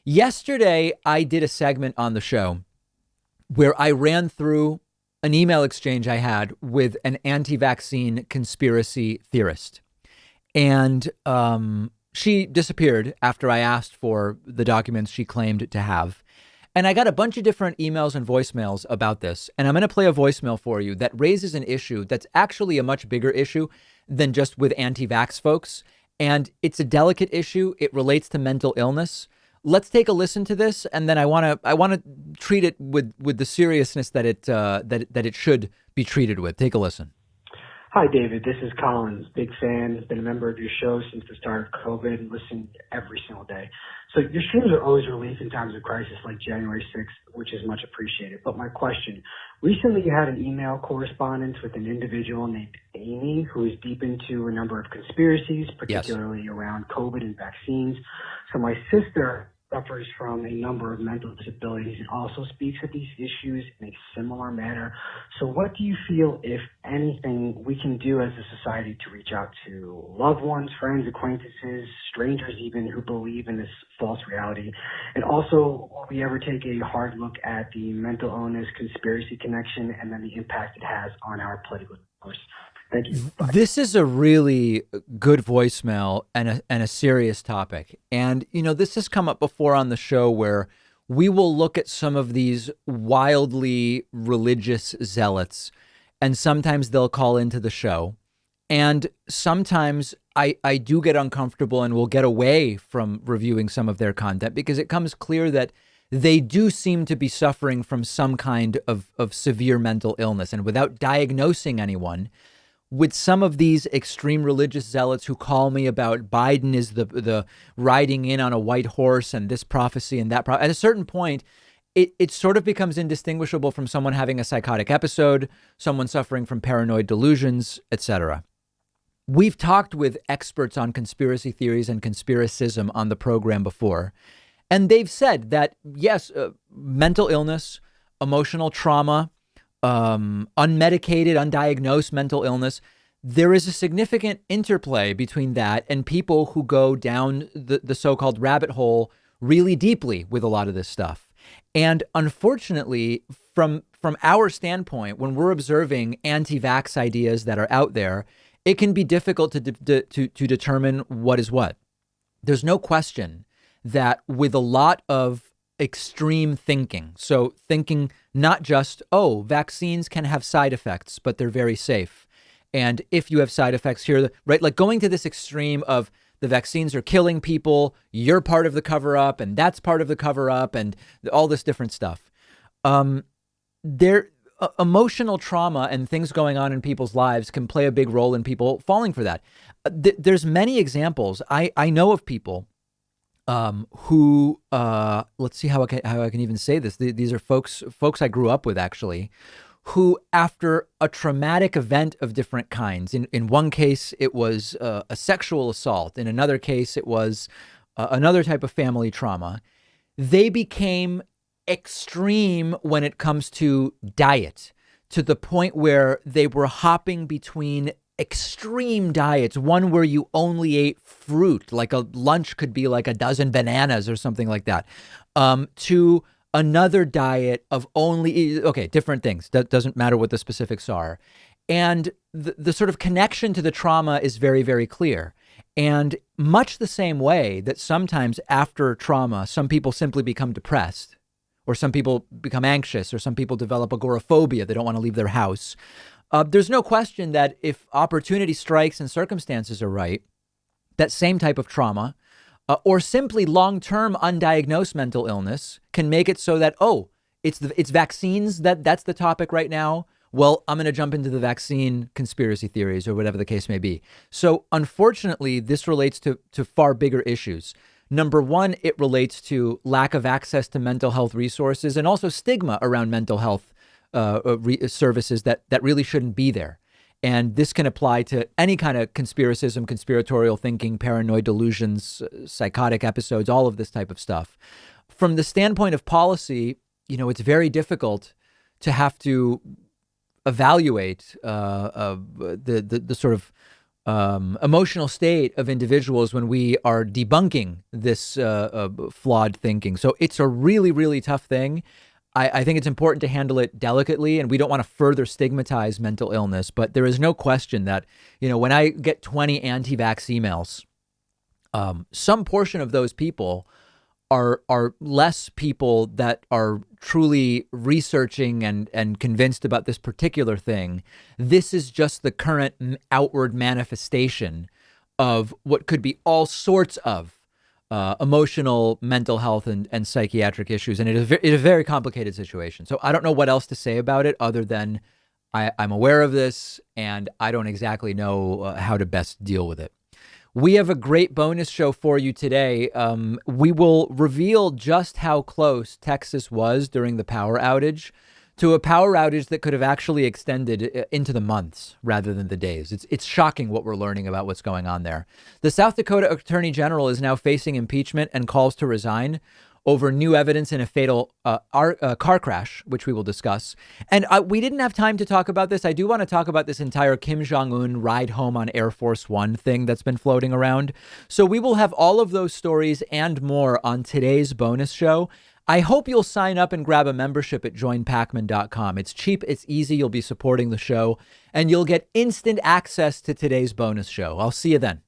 Yesterday, I did a segment on the show where I ran through an email exchange I had with an anti-vaccine conspiracy theorist. And she disappeared after I asked for the documents she claimed to have. And I got a bunch of different emails and voicemails about this. And I'm going to play a voicemail for you that raises an issue that's actually a much bigger issue than just with anti-vax folks. And it's a delicate issue. It relates to mental illness. Let's take a listen to this, and then I want to treat it with the seriousness that it should be treated with. Take a listen. Hi, David. This is Collins. Big fan. Been a member of your show since the start of COVID and listen every single day. So your streams are always relief in times of crisis like January 6th, which is much appreciated. But my question, recently you had an email correspondence with an individual named Amy who is deep into a number of conspiracies, particularly around COVID and vaccines. So my sister suffers from a number of mental disabilities and also speaks of these issues in a similar manner. So what do you feel, if anything, we can do as a society to reach out to loved ones, friends, acquaintances, strangers even, who believe in this false reality? And also, will we ever take a hard look at the mental illness conspiracy connection and then the impact it has on our political discourse? Thank you. Bye. This is a really good voicemail and a serious topic. And, you know, this has come up before on the show where we will look at some of these wildly religious zealots, and sometimes they'll call into the show. And sometimes I do get uncomfortable and will get away from reviewing some of their content because it comes clear that they do seem to be suffering from some kind of severe mental illness. And without diagnosing anyone, with some of these extreme religious zealots who call me about Biden is the riding in on a white horse and this prophecy and that at a certain point, it sort of becomes indistinguishable from someone having a psychotic episode, someone suffering from paranoid delusions, etc. We've talked with experts on conspiracy theories and conspiracism on the program before, and they've said that, yes, mental illness, emotional trauma, unmedicated, undiagnosed mental illness, there is a significant interplay between that and people who go down the so-called rabbit hole really deeply with a lot of this stuff. And unfortunately, from our standpoint, when we're observing anti-vax ideas that are out there, it can be difficult to determine what is what. There's no question that with a lot of extreme thinking, so thinking not just, oh, vaccines can have side effects, but they're very safe. And if you have side effects here, right, like going to this extreme of the vaccines are killing people, you're part of the cover up, and that's part of the cover up, and all this different stuff. Emotional trauma and things going on in people's lives can play a big role in people falling for that. There's many examples. I know of people who let's see how I can even say this. These are folks I grew up with, actually, who after a traumatic event of different kinds, in one case it was a sexual assault, in another case it was another type of family trauma, they became extreme when it comes to diet, to the point where they were hopping between extreme diets, one where you only ate fruit, like a lunch could be like a dozen bananas or something like that, to another diet of only, different things. That doesn't matter what the specifics are. And the sort of connection to the trauma is very, very clear. And much the same way that sometimes after trauma, some people simply become depressed, or some people become anxious, or some people develop agoraphobia. They don't want to leave their house. There's no question that if opportunity strikes and circumstances are right, that same type of trauma or simply long-term undiagnosed mental illness can make it so that, it's vaccines, that's the topic right now. Well, I'm going to jump into the vaccine conspiracy theories or whatever the case may be. So unfortunately, this relates to far bigger issues. Number one, it relates to lack of access to mental health resources and also stigma around mental health services that really shouldn't be there. And this can apply to any kind of conspiracism, conspiratorial thinking, paranoid delusions, psychotic episodes, all of this type of stuff. From the standpoint of policy, it's very difficult to have to evaluate the sort of emotional state of individuals when we are debunking this flawed thinking. So it's a really, really tough thing. I think it's important to handle it delicately, and we don't want to further stigmatize mental illness. But there is no question that, when I get 20 anti-vax emails, some portion of those people are less people that are truly researching and convinced about this particular thing. This is just the current outward manifestation of what could be all sorts of emotional, mental health, and psychiatric issues. And it is a very complicated situation. So I don't know what else to say about it other than I'm aware of this and I don't exactly know how to best deal with it. We have a great bonus show for you today. We will reveal just how close Texas was during the power outage to a power outage that could have actually extended into the months rather than the days. It's shocking what we're learning about what's going on there. The South Dakota Attorney General is now facing impeachment and calls to resign over new evidence in a fatal car crash, which we will discuss. And we didn't have time to talk about this. I do want to talk about this entire Kim Jong-un ride home on Air Force One thing that's been floating around. So we will have all of those stories and more on today's bonus show. I hope you'll sign up and grab a membership at joinpakman.com. It's cheap, it's easy, you'll be supporting the show, and you'll get instant access to today's bonus show. I'll see you then.